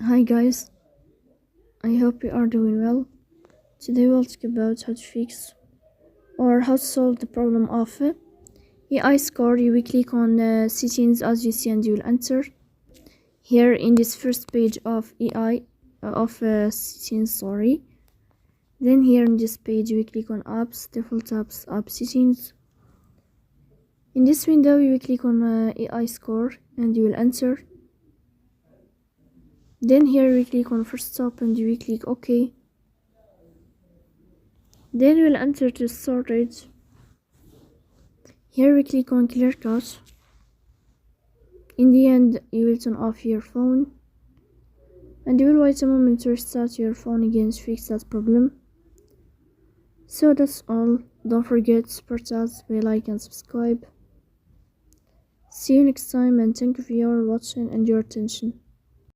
Hi guys, I hope you are doing well. Today we'll talk about how to fix or how to solve the problem of AI score. You will click on settings as you see and you will enter here in this first page of AI of settings, sorry. Then here in this page you will click on apps, default apps, app settings. In this window you will click on AI score and you will enter. Then here we click on first stop and you will click OK. Then we'll enter to storage. Here we click on clear cache. In the end, you will turn off your phone and you will wait a moment to restart your phone again to fix that problem. So that's all. Don't forget to support us by like and subscribe. See you next time and thank you for your watching and your attention.